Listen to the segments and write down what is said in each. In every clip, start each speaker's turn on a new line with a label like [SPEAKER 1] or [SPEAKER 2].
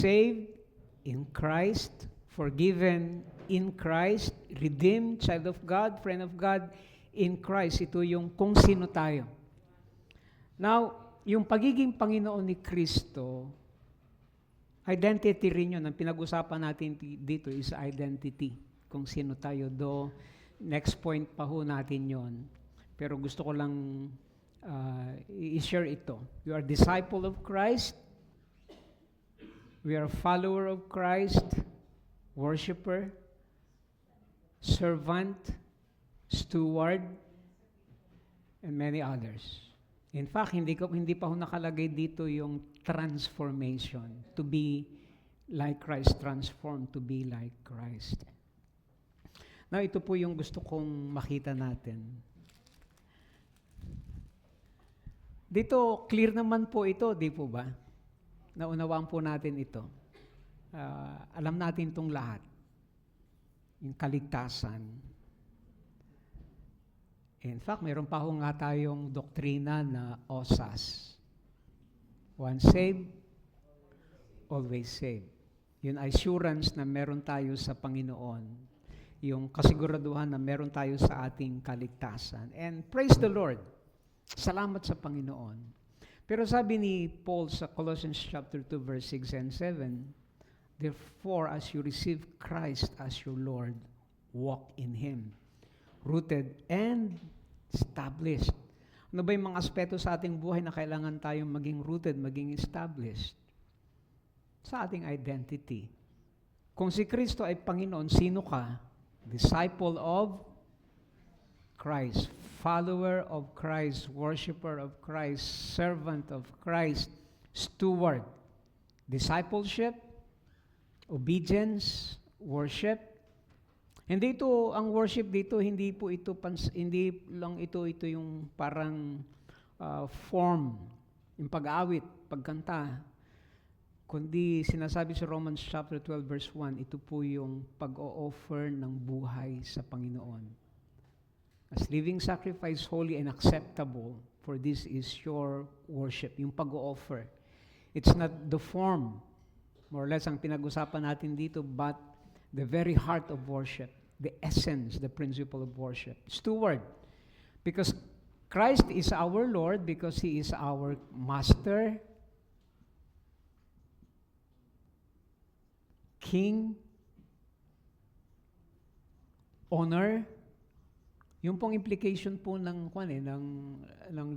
[SPEAKER 1] saved in Christ, forgiven in Christ, redeemed, child of God, friend of God, in Christ. Ito yung kung sino tayo. Now, yung pagiging Panginoon ni Kristo, identity rin yun. Ang pinag-usapan natin dito is identity. Kung sino tayo. Do, next point pa ho natin yon. Pero gusto ko lang i-share ito. You are disciple of Christ. We are follower of Christ. Worshipper. Servant. Steward. And many others. In fact, hindi pa ho nakalagay dito yung transformation. To be like Christ, transformed to be like Christ. Now, ito po yung gusto kong makita natin. Dito, clear naman po ito, di po ba? Naunawaan po natin ito. Alam natin itong lahat. Yung kaligtasan. In fact, mayroon pa ho nga tayong doktrina na OSAS. Once saved, always saved. Yung assurance na meron tayo sa Panginoon. Yung kasiguraduhan na meron tayo sa ating kaligtasan. And praise the Lord. Salamat sa Panginoon. Pero sabi ni Paul sa Colossians chapter 2 verse 6 and 7, therefore, as you receive Christ as your Lord, walk in Him. Rooted and established. Ano ba yung mga aspeto sa ating buhay na kailangan tayong maging rooted, maging established? Sa ating identity. Kung si Kristo ay Panginoon, sino ka? Disciple of Christ, follower of Christ, worshiper of Christ, servant of Christ, steward. Discipleship, obedience, worship. Hindi ito, ang worship dito, hindi lang ito yung parang form, yung pag-awit, pagkanta. Kundi sinasabi sa Romans chapter 12 verse 1, ito po yung pag-o-offer ng buhay sa Panginoon. As living sacrifice, holy and acceptable, for this is your worship, yung pag-o-offer. It's not the form, more or less ang pinag-usapan natin dito, but the very heart of worship. The essence, the principle of worship. Steward. Because Christ is our Lord, because He is our Master, King, honor. Yung pong implication po ng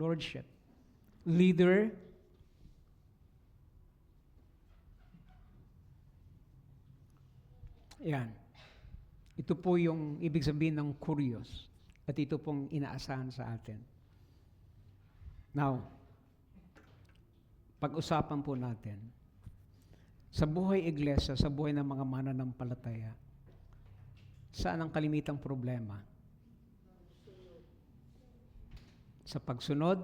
[SPEAKER 1] Lordship. Leader. Yan. Ito po yung ibig sabihin ng curious. At ito pong inaasahan sa atin. Now, pag-usapan po natin, sa buhay iglesia, sa buhay ng mga mananampalataya, saan ang kalimitang problema? Sa pagsunod?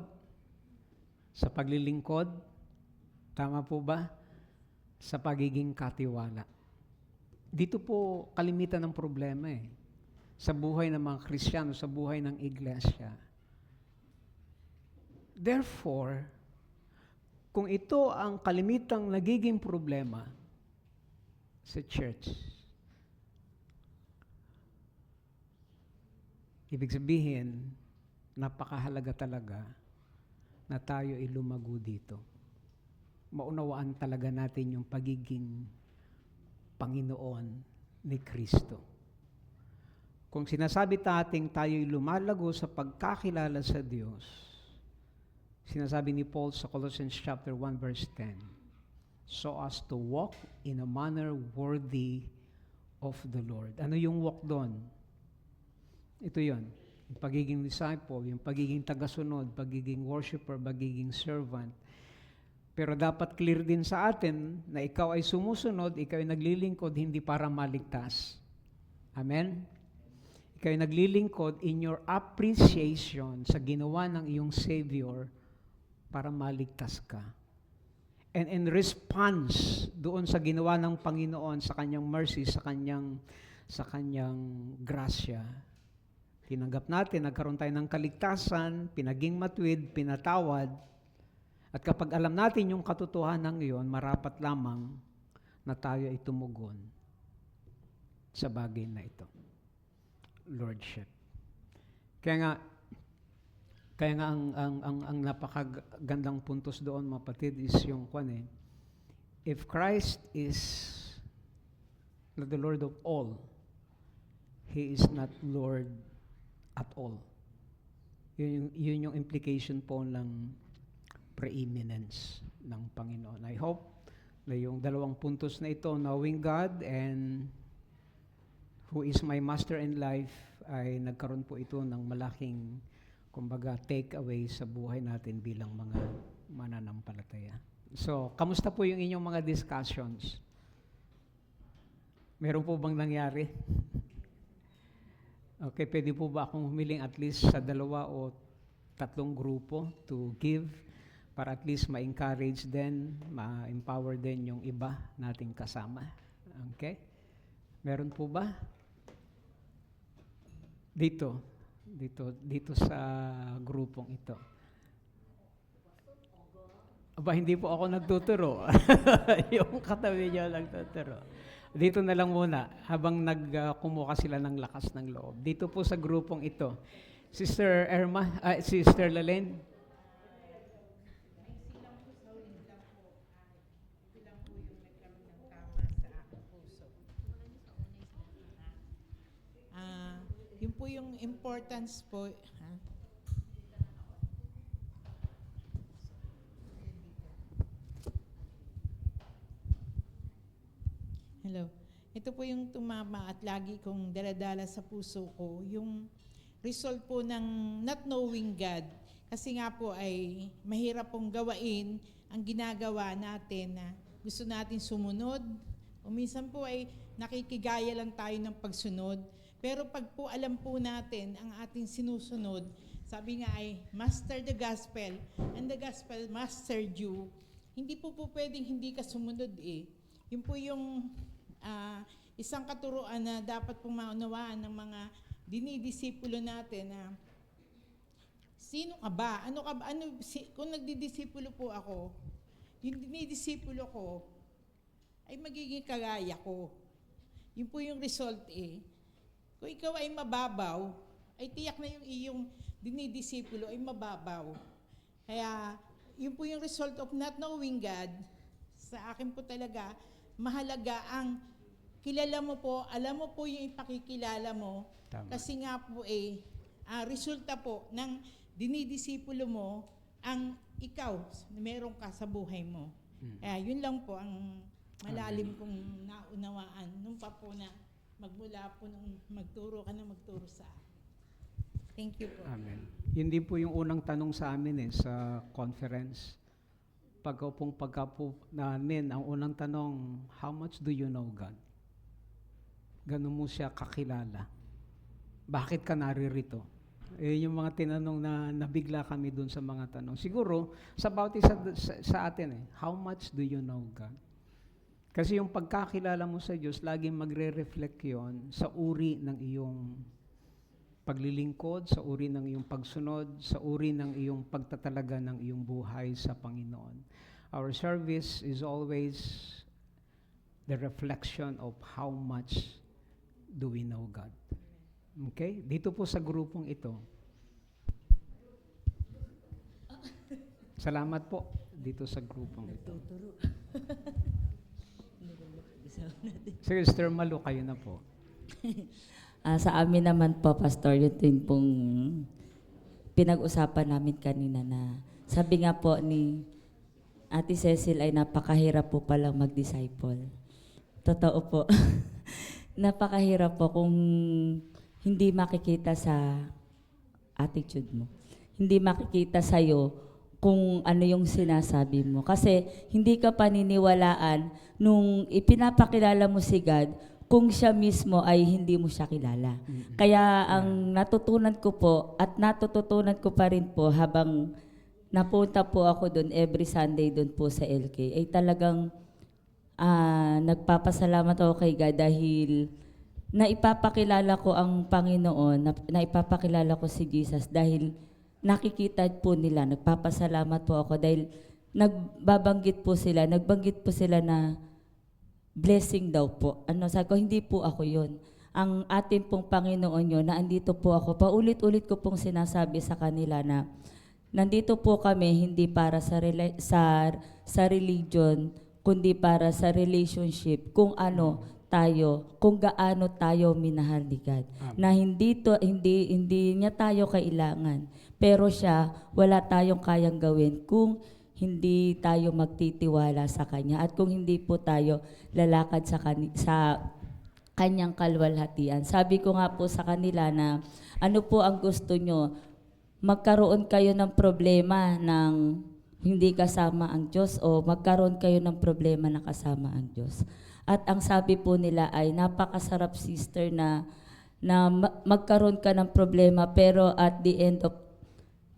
[SPEAKER 1] Sa paglilingkod? Tama po ba? Sa pagiging katiwala. Dito po kalimitan ng problema sa buhay ng mga Kristiyano, sa buhay ng iglesia. Therefore, kung ito ang kalimitang nagiging problema sa church, ibig sabihin, napakahalaga talaga na tayo ay lumago dito. Maunawaan talaga natin yung pagiging Panginoon ni Kristo. Kung sinasabi natin tayo'y lumalago sa pagkakilala sa Diyos, sinasabi ni Paul sa Colossians chapter 1 verse 10, so as to walk in a manner worthy of the Lord. Ano yung walk doon? Ito yon, yung pagiging disciple, yung pagiging tagasunod, pagiging worshiper, pagiging servant. Pero dapat clear din sa atin na ikaw ay sumusunod, ikaw ay naglilingkod hindi para maligtas. Amen? Ikaw ay naglilingkod in your appreciation sa ginawa ng iyong Savior para maligtas ka. And in response doon sa ginawa ng Panginoon, sa kanyang mercy, sa kanyang grasya, tinanggap natin, nagkaroon tayo ng kaligtasan, pinaging matuwid, pinatawad. At kapag alam natin yung katotohanan iyon, marapat lamang na tayo ay tumugon sa bagay na ito. Lordship. Kaya nga ang napakagandang puntos doon, mga kapatid, is yung if Christ is the Lord of all, He is not Lord at all. Yun yung implication po ng preeminence ng Panginoon. I hope na yung dalawang puntos na ito, knowing God and who is my master in life, ay nagkaroon po ito ng malaking, kumbaga, take away sa buhay natin bilang mga mananampalataya. So, kamusta po yung inyong mga discussions? Meron po bang nangyari? Okay, pwede po ba akong humiling at least sa 2 o 3 grupo to give para at least ma-encourage din, ma-empower din yung iba nating kasama? Okay? Meron po ba? Dito sa grupong ito. Aba, hindi po ako nagtuturo. Yung katabi niya nagtuturo. Dito na lang muna, habang kumuha sila ng lakas ng loob. Dito po sa grupong ito, Sister Lalen.
[SPEAKER 2] Yun po yung importance po. Hello. Ito po yung tumama at lagi kong daladala sa puso ko, yung result po ng not knowing God. Kasi nga po ay mahirap pong gawain ang ginagawa natin na gusto natin sumunod. O minsan po ay nakikigaya lang tayo ng pagsunod. Pero pag po alam po natin ang ating sinusunod, sabi nga ay master the gospel and the gospel mastered you, hindi po pwedeng hindi ka sumunod eh. Yun po yung isang katuruan na dapat pong maunawaan ng mga dinidisipulo natin na sino ka ba? Ano ka ba? Kung nagdidisipulo po ako, yung dinidisipulo ko ay magiging kagaya ko. Yun po yung result eh. Kung ikaw ay mababaw, ay tiyak na yung iyong dinidisipulo ay mababaw. Kaya yun po yung result of not knowing God. Sa akin po talaga, mahalaga ang kilala mo po, alam mo po yung ipakikilala mo.
[SPEAKER 1] Tama. Kasi
[SPEAKER 2] nga po resulta po ng dinidisipulo mo ang ikaw, meron ka sa buhay mo. Kaya yun lang po ang malalim kong naunawaan nung pa po na magmula po nung magturo sa akin. Thank you po.
[SPEAKER 1] Amen. Yun din po yung unang tanong sa amin sa conference. Pagka po namin, ang unang tanong, how much do you know God? Ganun mo siya kakilala. Bakit ka naririto? Yung mga tinanong na nabigla kami dun sa mga tanong. Siguro, sa bawat isa sa atin how much do you know God? Kasi yung pagkakilala mo sa Diyos, laging magre-reflect yon sa uri ng iyong paglilingkod, sa uri ng iyong pagsunod, sa uri ng iyong pagtatalaga ng iyong buhay sa Panginoon. Our service is always the reflection of how much do we know God. Okay? Dito po sa grupong ito. Salamat po dito sa grupong ito. Sige, Sister Malu, kayo na po.
[SPEAKER 3] Sa amin naman po, Pastor, yun din pong pinag-usapan namin kanina na sabi nga po ni Ate Cecil ay napakahirap po palang mag-disciple. Totoo po. Napakahirap po kung hindi makikita sa attitude mo. Hindi makikita sa'yo kung ano yung sinasabi mo. Kasi hindi ka paniniwalaan nung ipinapakilala mo si God kung siya mismo ay hindi mo siya kilala. Kaya ang natutunan ko po at natututunan ko pa rin po habang napunta po ako doon every Sunday doon po sa LK ay talagang nagpapasalamat ako kay God dahil naipapakilala ko ang Panginoon, naipapakilala ko si Jesus dahil nakikita po nila, nagpapasalamat po ako dahil nagbanggit po sila na blessing daw po. Sabi ko, hindi po ako yun. Ang ating pong Panginoon yun, na andito po ako. Paulit-ulit ko pong sinasabi sa kanila na nandito po kami hindi para sa religion, kundi para sa relationship, kung ano tayo, kung gaano tayo minahal ni God. Na hindi niya tayo kailangan. Pero siya, wala tayong kayang gawin kung hindi tayo magtitiwala sa Kanya at kung hindi po tayo lalakad sa Kanyang kalwalhatian. Sabi ko nga po sa kanila na ano po ang gusto nyo? Magkaroon kayo ng problema ng hindi kasama ang Diyos o magkaroon kayo ng problema na kasama ang Diyos. At ang sabi po nila ay napakasarap, sister, na magkaroon ka ng problema pero at the end of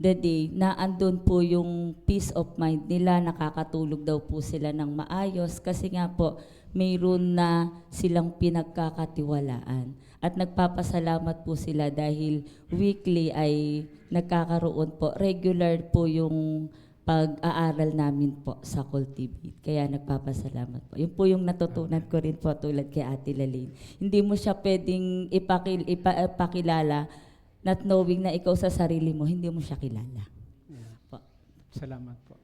[SPEAKER 3] the day, na andun po yung peace of mind nila, nakakatulog daw po sila ng maayos kasi nga po, mayroon na silang pinagkakatiwalaan. At nagpapasalamat po sila dahil weekly ay nagkakaroon po, regular po yung pag-aaral namin po sa Cultivate. Kaya nagpapasalamat po. Yun po yung natutunan ko rin po tulad kay Ate Laline. Hindi mo siya pwedeng ipakilala not knowing na ikaw sa sarili mo, hindi mo siya kilala.
[SPEAKER 1] Yeah.
[SPEAKER 3] Po.
[SPEAKER 1] Salamat po.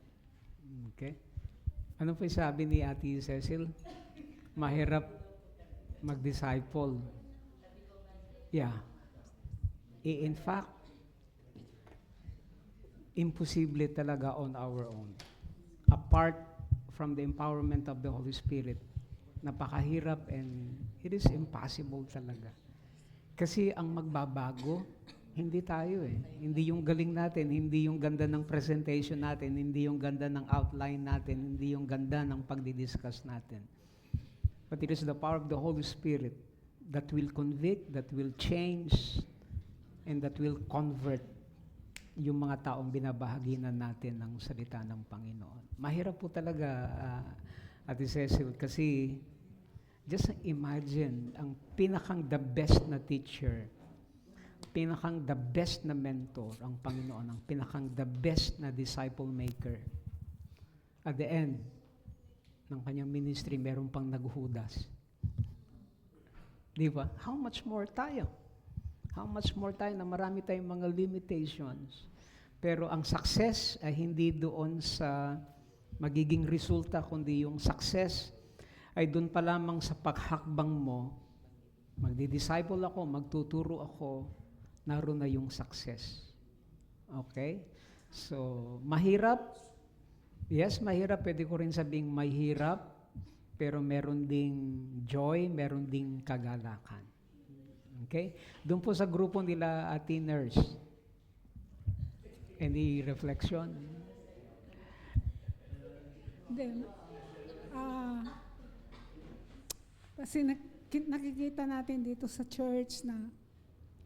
[SPEAKER 1] Okay. Ano po yung sabi ni Ate Cecil? Mahirap mag-disciple. Yeah. In fact, imposible talaga on our own. Apart from the empowerment of the Holy Spirit, napakahirap and it is impossible talaga. Kasi ang magbabago, hindi tayo eh. Hindi yung galing natin, hindi yung ganda ng presentation natin, hindi yung ganda ng outline natin, hindi yung ganda ng pagdidiscuss natin. But it is the power of the Holy Spirit that will convict, that will change, and that will convert yung mga taong binabahaginan natin ng salita ng Panginoon. Mahirap po talaga, Ate Cecil, kasi just imagine, ang pinakang the best na teacher, pinakang the best na mentor, ang Panginoon, ang pinakang the best na disciple maker. At the end ng kanyang ministry, meron pang naghuhudas. Di ba? How much more tayo? How much more tayo na marami tayong mga limitations. Pero ang success ay hindi doon sa magiging resulta, kundi yung success ay doon pa lamang sa paghakbang mo. Magdi-disciple ako, magtuturo ako, naroon na yung success. Okay? So, mahirap. Yes, mahirap. Pwede ko rin sabing mahirap, pero meron ding joy, meron ding kagalakan. Okay? Doon po sa grupo nila, Ate Nurse, any reflection?
[SPEAKER 4] Then, kasi nakikita natin dito sa church na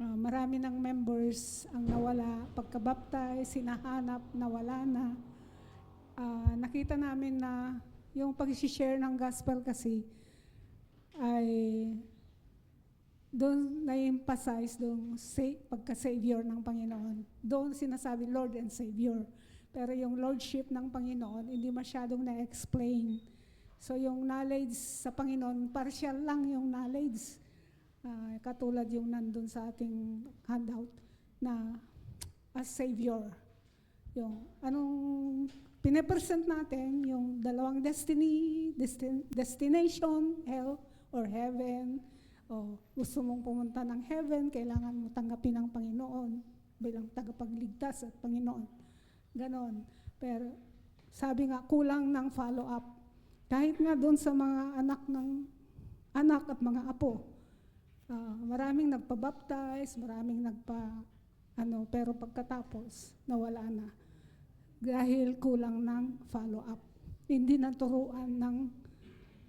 [SPEAKER 4] marami ng members ang nawala, pagkabaptize, sinahanap, nawala na. Nakita namin na yung pag-share ng gospel kasi ay doon na-emphasize doon pagka-Savior ng Panginoon. Doon sinasabi Lord and Savior. Pero yung Lordship ng Panginoon, hindi masyadong na-explain. So yung knowledge sa Panginoon, partial lang yung knowledge. Katulad yung nandun sa ating handout na as Savior. Yung anong pinapresent natin, yung dalawang destination, hell or heaven. O gusto mong pumunta ng heaven, kailangan mo tanggapin ang Panginoon bilang tagapagligtas at Panginoon. Ganon. Pero sabi nga, kulang ng follow-up. Kahit nga doon sa mga anak at mga apo, maraming nagpa-baptize, maraming pero pagkatapos, nawala na. Dahil kulang ng follow-up. Hindi naturuan ng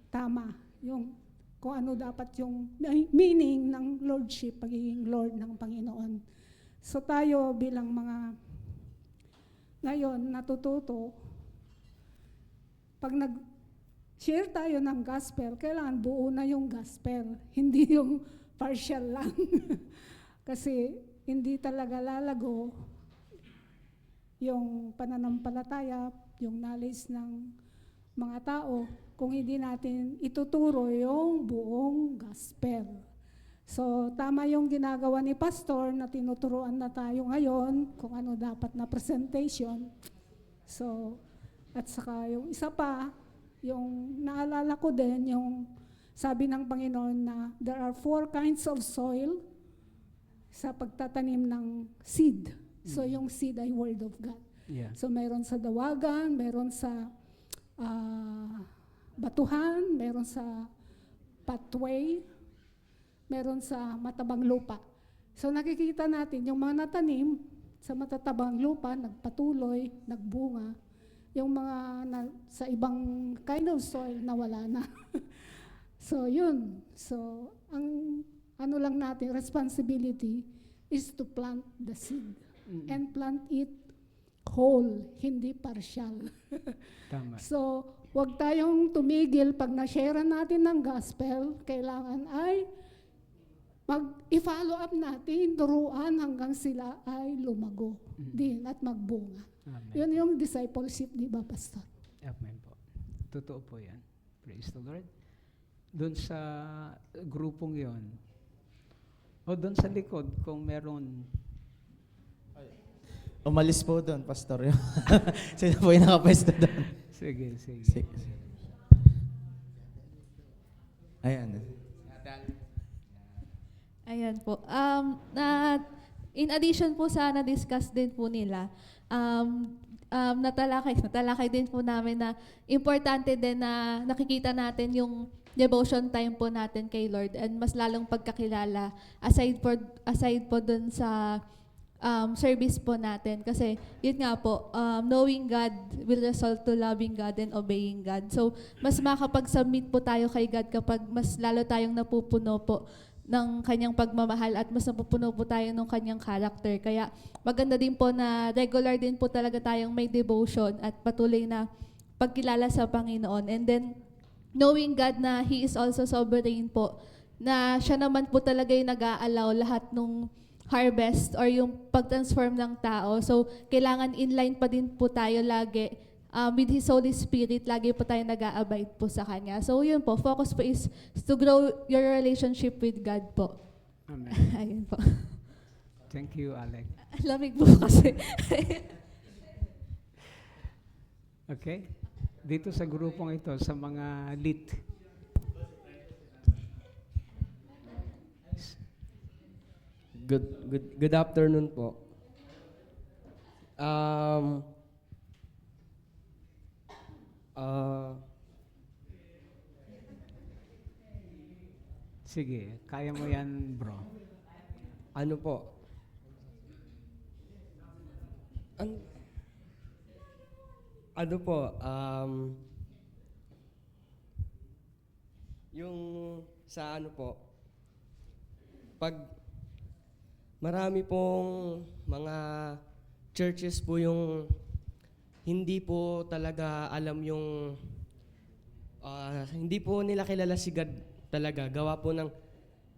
[SPEAKER 4] tama yung kung ano dapat yung meaning ng Lordship, pagiging Lord ng Panginoon. So tayo bilang mga ngayon natututo, pag nag-share tayo ng gospel, kailangan buo na yung gospel, hindi yung partial lang. Kasi hindi talaga lalago yung pananampalataya, yung knowledge ng mga tao kung hindi natin ituturo yung buong gospel. So, tama yung ginagawa ni Pastor na tinuturuan na tayo ngayon kung ano dapat na presentation. So, at saka yung isa pa, yung naalala ko din, yung sabi ng Panginoon na there are 4 kinds of soil sa pagtatanim ng seed. So, yung seed ay Word of God.
[SPEAKER 1] Yeah.
[SPEAKER 4] So, meron sa dawagan, meron sa batuhan, meron sa pathway, meron sa matabang lupa. So nakikita natin yung mga natanim sa matatabang lupa, nagpatuloy, nagbunga. Yung mga sa ibang kind of soil na wala na. So yun. So ang ano lang natin, responsibility is to plant the seed. And plant it whole, hindi partial.
[SPEAKER 1] Tama.
[SPEAKER 4] So, huwag tayong tumigil pag na-share natin ng gospel, kailangan ay i-follow up natin, turuan hanggang sila ay lumago din at magbunga.
[SPEAKER 1] Amen.
[SPEAKER 4] Yun yung discipleship, di ba, Pastor?
[SPEAKER 1] Amen po. Totoo po yan. Praise the Lord. Doon sa grupong yon, o doon sa likod, kung meron,
[SPEAKER 5] Umalis po doon, Pastor. Sino po yung nakapwesto doon?
[SPEAKER 1] sige, sige.
[SPEAKER 5] Sige. Ayan.
[SPEAKER 6] Ayan po. In addition po sa na-discuss din po nila, natalakay din po namin na importante din na nakikita natin yung devotion time po natin kay Lord and mas lalong pagkakilala aside po dun sa service po natin. Kasi yun nga po, knowing God will result to loving God and obeying God. So, mas makakapag-submit po tayo kay God kapag mas lalo tayong napupuno po ng kanyang pagmamahal at mas napupuno po tayo ng kanyang character. Kaya maganda din po na regular din po talaga tayong may devotion at patuloy na pagkilala sa Panginoon. And then, knowing God na He is also sovereign po, na siya naman po talaga yung nag-aalaw lahat nung harvest or yung pag-transform ng tao. So, kailangan inline pa din po tayo lagi with His Holy Spirit, lagi po tayo nag-a-abide po sa Kanya. So, yun po, focus po is to grow your relationship with God po.
[SPEAKER 1] Amen.
[SPEAKER 6] Ayun po.
[SPEAKER 1] Thank you, Alec.
[SPEAKER 6] Lamig po kasi.
[SPEAKER 1] Okay? Dito sa grupong ito, sa mga lit.
[SPEAKER 7] Good afternoon po.
[SPEAKER 1] Sige, kaya mo yan, bro.
[SPEAKER 7] Ano po? Ano po? Yung sa ano po? Pag marami pong mga churches po yung hindi po talaga alam yung hindi po nila kilala si God talaga. Gawa po ng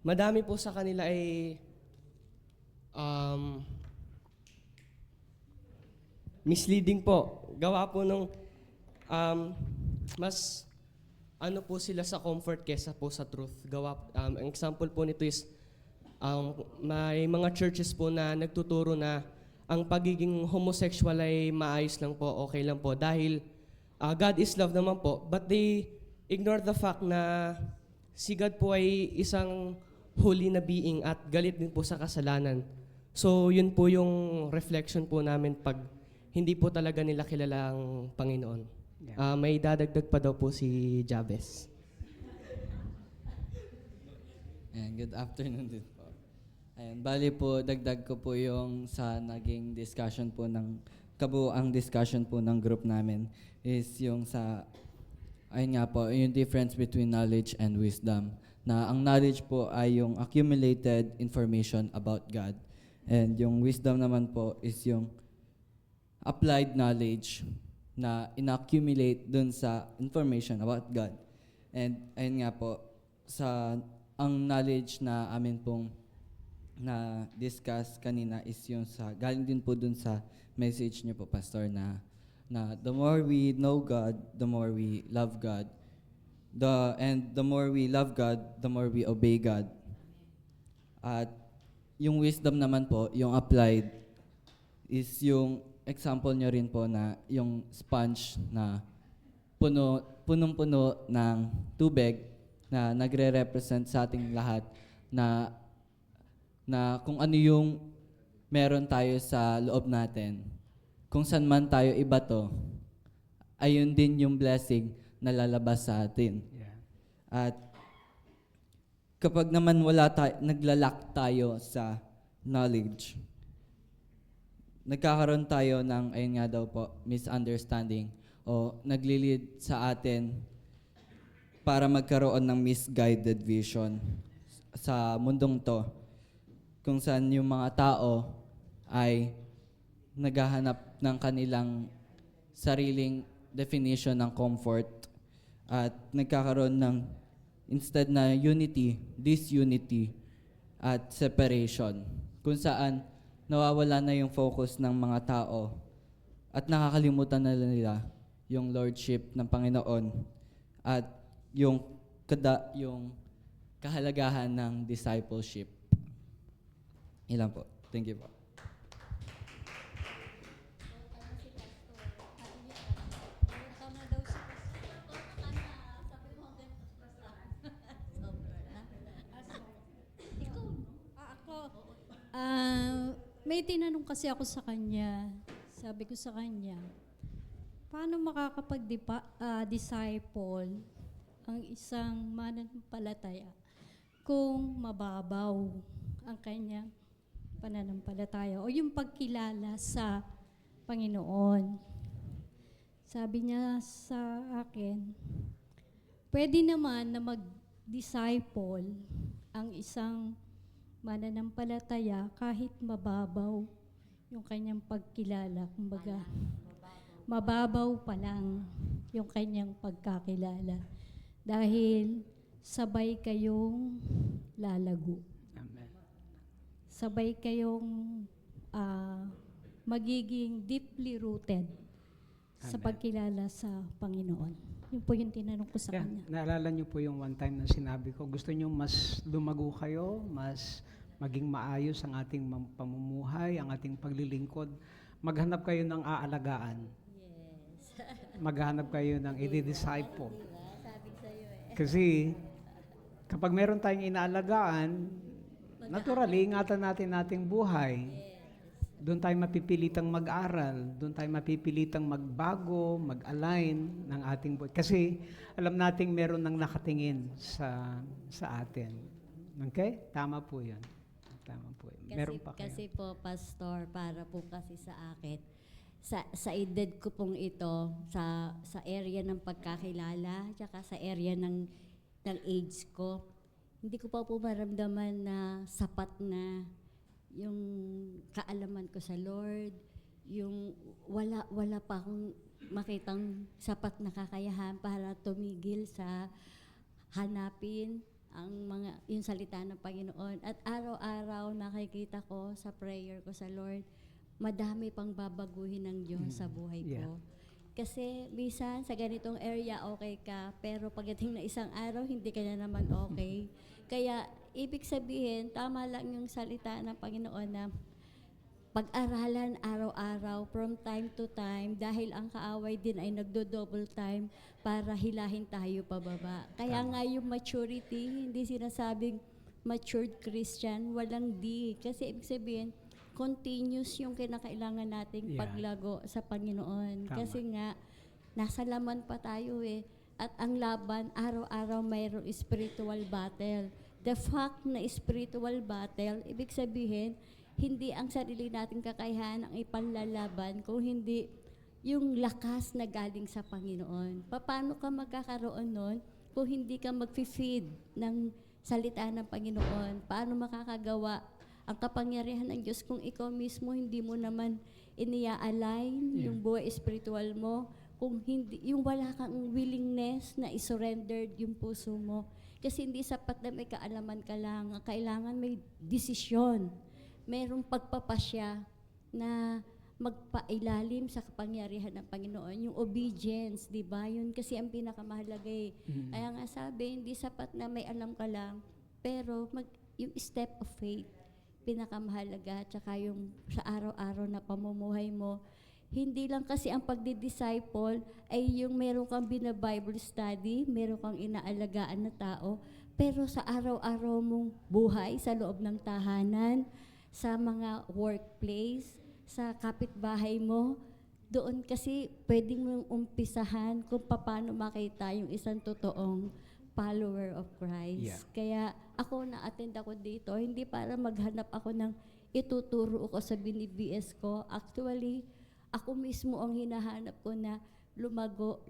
[SPEAKER 7] madami po sa kanila ay misleading po. Gawa po ng mas ano po sila sa comfort kesa po sa truth. Gawa ang example po nito is may mga churches po na nagtuturo na ang pagiging homosexual ay maayos lang po, okay lang po dahil God is love naman po, but they ignore the fact na si God po ay isang holy na being at galit din po sa kasalanan. So yun po yung reflection po namin pag hindi po talaga nila kilala ang Panginoon.
[SPEAKER 1] Yeah.
[SPEAKER 7] May dadagdag pa daw po si Jabez.
[SPEAKER 8] Ayan, good afternoon din po. Ayan, bali po, dagdag ko po yung sa naging discussion po ng, kabuuang discussion po ng group namin is yung sa, ayun nga po, yung difference between knowledge and wisdom. Na ang knowledge po ay yung accumulated information about God. And yung wisdom naman po is yung applied knowledge na inaccumulate dun sa information about God. And ayun nga po, sa ang knowledge na amin pong na discuss kanina is yung sa galing din po dun sa message niyo po, Pastor, na the more we know God, the more we love God, the more we love God, the more we obey God. At yung wisdom naman po, yung applied, is yung example nyo rin po na yung sponge na punong-puno ng tubig na nagre-represent sa ating lahat na kung ano yung meron tayo sa loob natin. Kung saan man tayo ibato, ayun din yung blessing na lalabas sa atin.
[SPEAKER 1] Yeah.
[SPEAKER 8] At kapag naman naglalak tayo sa knowledge, nagkakaroon tayo ng, ayun nga daw po, misunderstanding o naglilid sa atin para magkaroon ng misguided vision sa mundong to, kung saan yung mga tao ay naghahanap ng kanilang sariling definition ng comfort at nagkakaroon ng instead na unity, disunity at separation, kung saan nawawala na yung focus ng mga tao at nakakalimutan na nila yung lordship ng Panginoon at yung kahalagahan ng discipleship. Ilan po. Thank you po.
[SPEAKER 9] May tinanong kasi ako sa kanya. Sabi ko sa kanya, paano makakapag-disciple ang isang mananampalataya kung mababaw ang kanyang pananampalataya o yung pagkilala sa Panginoon? Sabi niya sa akin, pwede naman na mag-disciple ang isang mananampalataya kahit mababaw yung kanyang pagkilala. Kumbaga, mababaw pa lang yung kanyang pagkakilala. Dahil sabay kayong lalago.
[SPEAKER 1] Amen.
[SPEAKER 9] Sabay kayong magiging deeply rooted sa
[SPEAKER 1] Amen.
[SPEAKER 9] pagkilala sa Panginoon. Yun po yung tinanong ko sa
[SPEAKER 1] Yeah,
[SPEAKER 9] kanya.
[SPEAKER 1] naalala niyo po yung one time na sinabi ko, gusto niyo mas lumago kayo, mas maging maayos ang ating pamumuhay, ang ating paglilingkod. Maghanap kayo ng aalagaan.
[SPEAKER 9] Yes.
[SPEAKER 1] Maghanap kayo ng i-disciple.
[SPEAKER 9] Sabi sa'yo eh.
[SPEAKER 1] Kasi kapag meron tayong inaalagaan, naturally, ingatan natin ating buhay. Doon tayo mapipilitang mag-aral, doon tayo mapipilitang magbago, mag-align ng ating buhay. Kasi alam nating meron nang nakatingin sa atin. Okay? Tama po yan. Tama po yan. Meron pa kayo.
[SPEAKER 10] Kasi po, Pastor, para po kasi sa akin, sa edad ko pong ito, sa area ng pagkakilala, tsaka sa area ng age ko, hindi ko pa po maramdaman na sapat na yung kaalaman ko sa Lord, yung wala pa akong makitang sapat na kakayahan para tumigil sa hanapin yung salita ng Panginoon. At araw-araw nakikita ko sa prayer ko sa Lord, madami pang babaguhin ng Diyos sa buhay ko.
[SPEAKER 1] Yeah.
[SPEAKER 10] Kasi minsan sa ganitong area okay ka, pero pagdating na isang araw, hindi ka na naman okay. Kaya ibig sabihin, tama lang yung salita ng Panginoon na pag-aralan araw-araw from time to time dahil ang kaaway din ay nagdo-double time para hilahin tayo pababa. Kaya nga yung maturity, hindi sinasabing matured Christian, walang di. Kasi ibig sabihin, continuous yung kinakailangan nating paglago sa Panginoon.
[SPEAKER 1] Tama.
[SPEAKER 10] Kasi nga, nasa laman pa tayo eh. At ang laban, araw-araw mayroong spiritual battle. The fact na spiritual battle, ibig sabihin, hindi ang sarili nating kakayahan ang ipanlalaban, kung hindi yung lakas na galing sa Panginoon. Paano ka magkakaroon nun kung hindi ka mag-feed ng salita ng Panginoon? Paano makakagawa ang kapangyarihan ng Diyos kung ikaw mismo hindi mo naman inia-align yung buhay spiritual mo, kung hindi, yung wala kang willingness na isurrender yung puso mo. Kasi hindi sapat na may kaalaman ka lang. Kailangan may desisyon. Mayroong pagpapasya na magpailalim sa kapangyarihan ng Panginoon, yung obedience, di ba? Yun kasi ang pinakamahalaga eh. Kaya nga sabi, hindi sapat na may alam ka lang, pero yung step of faith, pinakamahalaga, tsaka yung sa araw-araw na pamumuhay mo. Hindi lang kasi ang pagdi-disciple ay yung meron kang bina-Bible study, meron kang inaalagaan na tao, pero sa araw-araw mong buhay, sa loob ng tahanan, sa mga workplace, sa kapitbahay mo, doon kasi pwedeng mong umpisahan kung paano makita yung isang totoong follower of Christ.
[SPEAKER 1] Yeah.
[SPEAKER 10] Kaya ako na-attend ako dito, hindi para maghanap ako ng ituturo ko sa binibs ko. Actually, ako mismo ang hinahanap ko na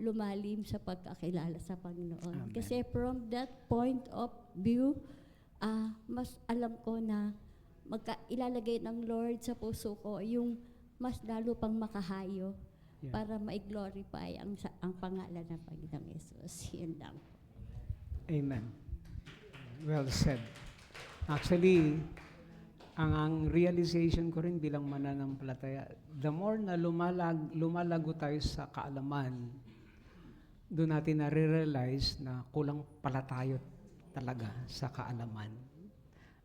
[SPEAKER 10] lumalim sa pagkakilala sa Panginoon.
[SPEAKER 1] Amen.
[SPEAKER 10] Kasi from that point of view, mas alam ko na ilalagay ng Lord sa puso ko yung mas lalo pang makahayo para ma-glorify ang pangalan ng Panginoong Yesus. Yun lang.
[SPEAKER 1] Amen. Well said. Actually, ang realization ko rin bilang mananampalataya, the more na lumalago tayo sa kaalaman, doon natin na-realize na kulang pala tayo talaga sa kaalaman.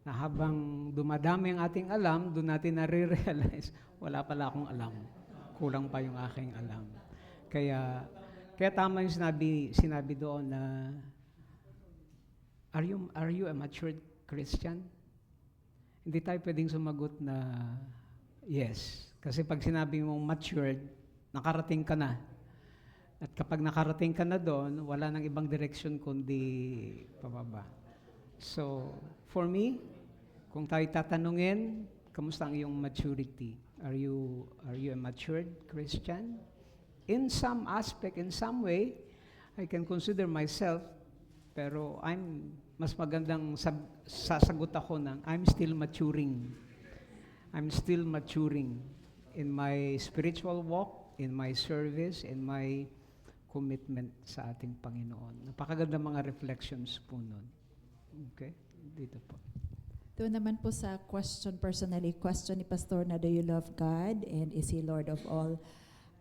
[SPEAKER 1] Na habang dumadami ang ating alam, doon natin na-realize, wala pala akong alam. Kulang pa yung aking alam. Kaya tama yung sinabi doon na, are you a matured Christian? Hindi tayo pwedeng sumagot na yes. Kasi pag sinabi mong matured, nakarating ka na. At kapag nakarating ka na doon, wala nang ibang direction kundi pababa. So, for me, kung tayo tatanungin, kamusta ang iyong maturity? Are you a matured Christian? In some aspect, in some way, I can consider myself, pero mas magandang sasagot ako ng I'm still maturing. I'm still maturing in my spiritual walk, in my service, in my commitment sa ating Panginoon. Napakaganda mga reflections po nun. Okay? Dito po.
[SPEAKER 11] Doon naman po sa question ni Pastor na, do you love God and is He Lord of all?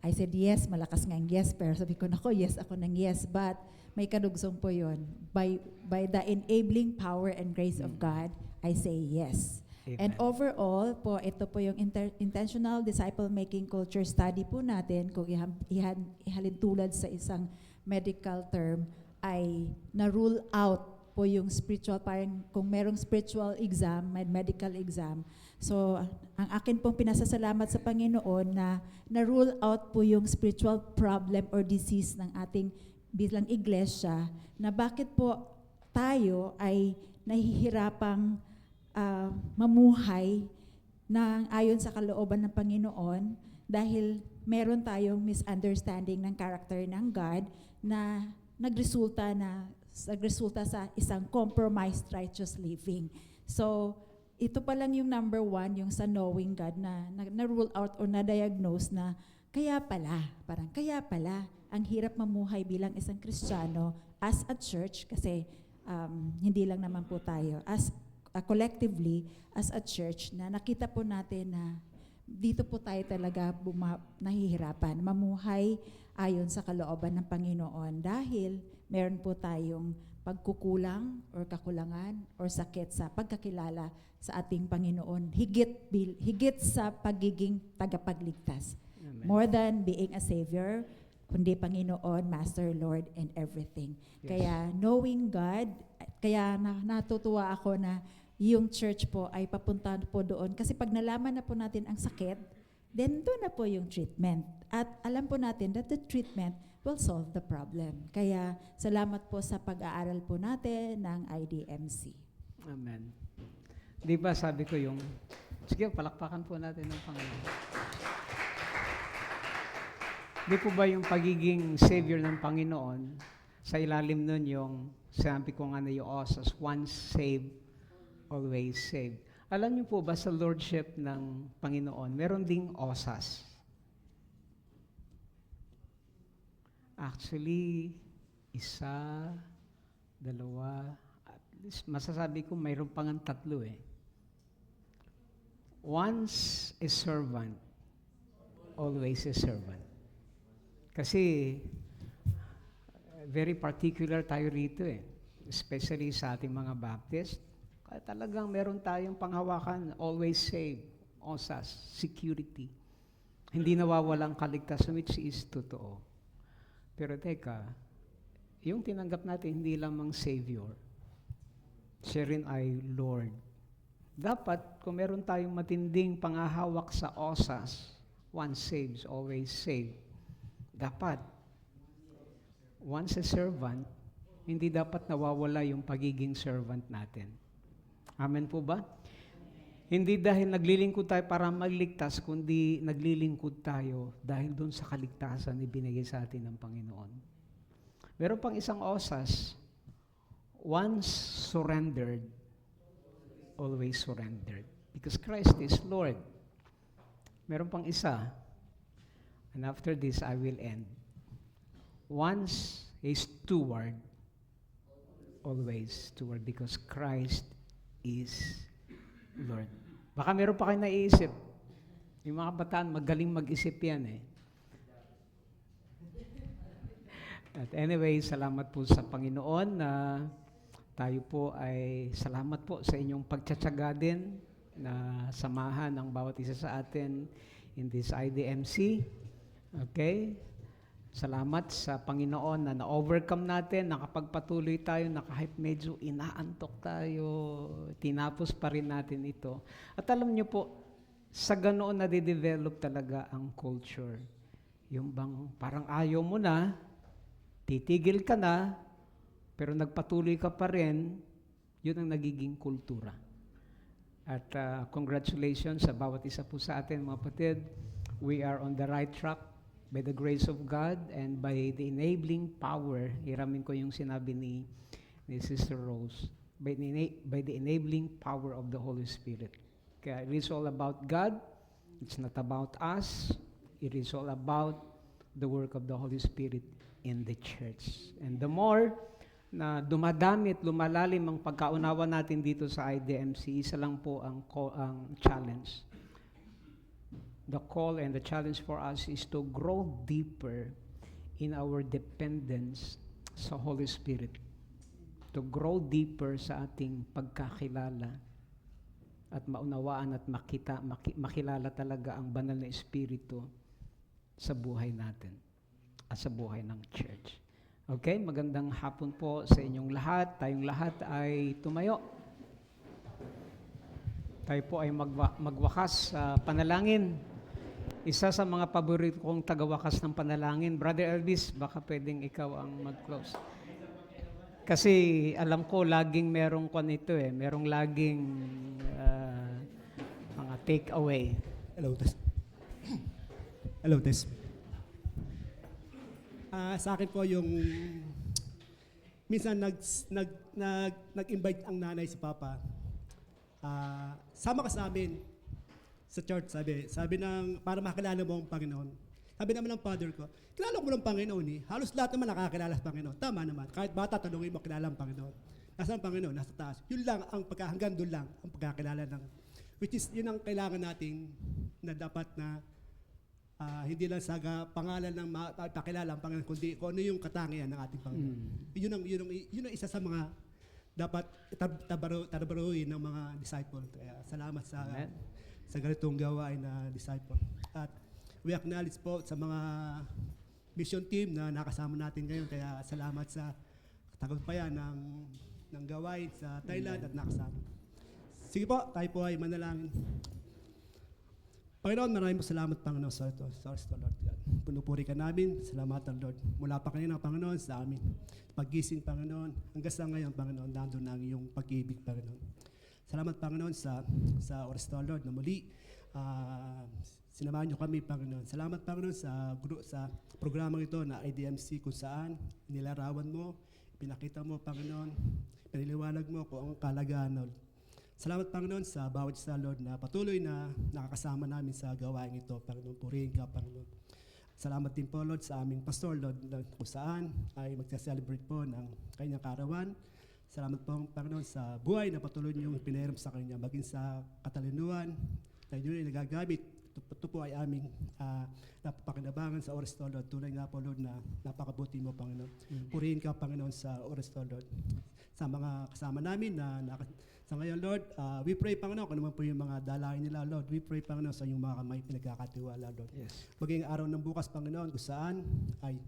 [SPEAKER 11] I said yes, malakas nga ang yes, pero sabi ko, nako, yes ako ng yes, but may kadugsong po yun. By the enabling power and grace of God, I say yes.
[SPEAKER 1] Amen.
[SPEAKER 11] And overall po, ito po yung intentional disciple-making culture study po natin, kung ihalin tulad sa isang medical term, ay na-rule out po yung spiritual, parang kung merong spiritual exam, medical exam. So, ang akin pong pinasasalamat sa Panginoon na na-rule out po yung spiritual problem or disease ng ating bilang iglesia, na bakit po tayo ay nahihirapang mamuhay na ayon sa kalooban ng Panginoon dahil meron tayong misunderstanding ng character ng God na nagresulta sa isang compromised righteous living. So, ito pa lang yung number one, yung sa knowing God na rule out or na-diagnose na kaya pala, ang hirap mamuhay bilang isang Kristiyano as a church, kasi hindi lang naman po tayo, as collectively, as a church, na nakita po natin na dito po tayo talaga nahihirapan mamuhay ayon sa kalooban ng Panginoon dahil meron po tayong pagkukulang or kakulangan or sakit sa pagkakilala sa ating Panginoon, higit sa pagiging tagapagligtas.
[SPEAKER 1] Amen.
[SPEAKER 11] More than being a Savior, kundi Panginoon, Master, Lord, and everything.
[SPEAKER 1] Yes.
[SPEAKER 11] Kaya knowing God, kaya natutuwa ako na yung church po ay papunta po doon. Kasi pag nalaman na po natin ang sakit, then doon na po yung treatment. At alam po natin that the treatment will solve the problem. Kaya salamat po sa pag-aaral po natin ng IDMC.
[SPEAKER 1] Amen. Di ba sabi ko sige, palakpakan po natin ng Panginoon. Di po ba yung pagiging Savior ng Panginoon, sa ilalim nun yung, sabi ko nga na yung osas, once saved, always saved. Alam niyo po ba sa Lordship ng Panginoon, meron ding osas. Actually, isa, dalawa, at least masasabi ko mayroon pang 3 eh. Once a servant, always a servant. Kasi very particular tayo rito eh. Especially sa ating mga Baptist. Kaya talagang meron tayong panghawakan, always save, OSAS, security. Hindi nawawalang kaligtasan, which is totoo. Pero teka, yung tinanggap natin hindi lamang Savior, siya rin ay Lord. Dapat, kung meron tayong matinding panghahawak sa OSAS, once saves, always save. Dapat, once a servant, hindi dapat nawawala yung pagiging servant natin. Amen po ba? Hindi dahil naglilingkod tayo para magligtas, kundi naglilingkod tayo dahil doon sa kaligtasan na binigay sa atin ng Panginoon. Meron pang isang OSAS, once surrendered, always surrendered. Because Christ is Lord. Meron pang isa, and after this I will end. Once a steward, always steward, because Christ is Lord. Baka meron pa kayo naiisip. Yung mga bataan, magaling mag-isip yan eh. At anyway, salamat po sa Panginoon na tayo po ay salamat po sa inyong pagtsatsaga din na samahan ang bawat isa sa atin in this IDMC. Okay? Salamat sa Panginoon na na-overcome natin, nakapagpatuloy tayo, na kahit medyo inaantok tayo, tinapos pa rin natin ito. At alam niyo po, sa ganoon na de-develop talaga ang culture. Yung bang parang ayaw mo na, titigil ka na, pero nagpatuloy ka pa rin, yun ang nagiging kultura. At congratulations sa bawat isa po sa atin, mga kapatid. We are on the right track. By the grace of God and by the enabling power, hiramin ko yung sinabi ni Sister Rose, by the enabling power of the Holy Spirit. Kaya it is all about God, it's not about us, it is all about the work of the Holy Spirit in the church. And the more na dumadami at lumalalim ang pagkaunawa natin dito sa IDMC, isa lang po ang challenge. The call and the challenge for us is to grow deeper in our dependence sa Holy Spirit. To grow deeper sa ating pagkakilala at maunawaan at makilala talaga ang banal na Espiritu sa buhay natin at sa buhay ng church. Okay, magandang hapon po sa inyong lahat. Tayong lahat ay tumayo. Tayo po ay magwakas sa panalangin. Isa sa mga paborito kong tagawakas ng panalangin, Brother Elvis, baka pwedeng ikaw ang mag-close. Kasi alam ko, laging merong ito eh, merong laging mga take-away.
[SPEAKER 12] Hello, Tess. Hello, Tess. Sa akin po yung minsan nag-invite ang nanay si Papa. Sama ka sa amin sa church, sabi ng, para makilala mo ang Panginoon. Sabi naman ng father ko, kilala ko mo ng Panginoon eh. Halos lahat naman nakakilala sa Panginoon. Tama naman. Kahit bata, tanungin mo, kilala ang Panginoon. Nasaan ang Panginoon? Nasa taas. Yun lang, hanggang doon lang, ang pagkakilala ng, which is, yun ang kailangan natin na dapat na hindi lang sa pangalan ng pakilala ang Panginoon, kundi kung ano yung katangian ng ating Panginoon. Yun ang isa sa mga dapat tabaruin ng mga disciple. Kaya salamat sa ganitong gawain na disciple. At we acknowledge po sa mga mission team na nakasama natin ngayon. Kaya salamat sa tagumpayan ng gawain sa Thailand at nakasama. Sige po, tayo po ay manalangin. Panginoon, maraming salamat, Panginoon, sa ito. Sorry, Lord God. Punupuri ka namin. Salamatan, Lord. Mula pa kanina, Panginoon, sa amin. Paggising, Panginoon. Hanggang sa ngayon, Panginoon, nandun ang iyong pag-ibig, Panginoon. Salamat, Panginoon, sa oras to, Lord, na muli. Sinamahan niyo kami, Panginoon. Salamat, Panginoon, sa programang ito na IDMC kung saan nilarawan mo, pinakita mo, Panginoon, piniliwanag mo kung ang kalagahan, Lord. Salamat, Panginoon, sa bawat isa, Lord, na patuloy na nakakasama namin sa gawain ito, Panginoon. Purihin ka, Panginoon. Salamat din po, Lord, sa aming pastor, Lord, kung saan ay magsa-celebrate po ng kanyang kaarawan. Salamat po, Panginoon, sa buhay na patuloy niyong pinahiram sa kanya, maging sa katalinuhan na inyo ay nagagamit ito po ay aming napapakinabangan sa oras to, Lord. Tunay nga po, Lord, na napakabuti mo, Panginoon. Purihin ka, Panginoon, sa oras to, Lord. Sa mga kasama namin sa ngayon, Lord, we pray, Panginoon, kung naman po yung mga dalahin nila, Lord. We pray, Panginoon, sa yung mga may pinagkakatiwala, Lord. Maging araw ng bukas, Panginoon, kung saan ay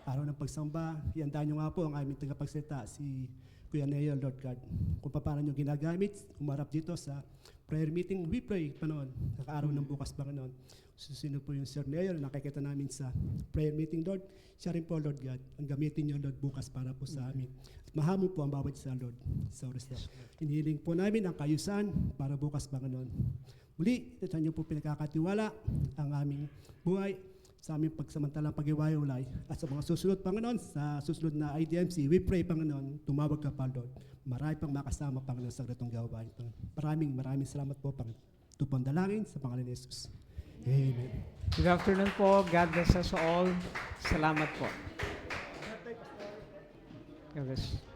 [SPEAKER 12] araw ng pagsamba. Iandaan nyo nga po ang aming tagapagsalita, si Kuya Neo, Lord God. Kung paano nyo ginagamit, umarap dito sa prayer meeting, we pray, Panginoon, araw ng bukas, Panginoon. Sino po yung Sir Neo na nakikita namin sa prayer meeting, Lord. Siya rin po, Lord God, ang gamitin nyo, Lord, bukas para po sa amin. At mahamon po ang bawat isa, Lord, sa oras na. Hinihiling po namin ang kayusan para bukas, Panginoon. Muli, ito nyo po pinagkakatiwala ang aming buhay sa aming pagsamantalang pag-iwalay. At sa mga susunod, Panginoon, sa susunod na IDMC, we pray, Panginoon, tumawag ka pa, Lord. Marami pang makasama, Panginoon, sa ganitong gawain. Maraming salamat po, Panginoon. Ito po ang dalangin sa pangalan ni Jesus. Amen.
[SPEAKER 1] Good afternoon po. God bless us all. Salamat po. God bless.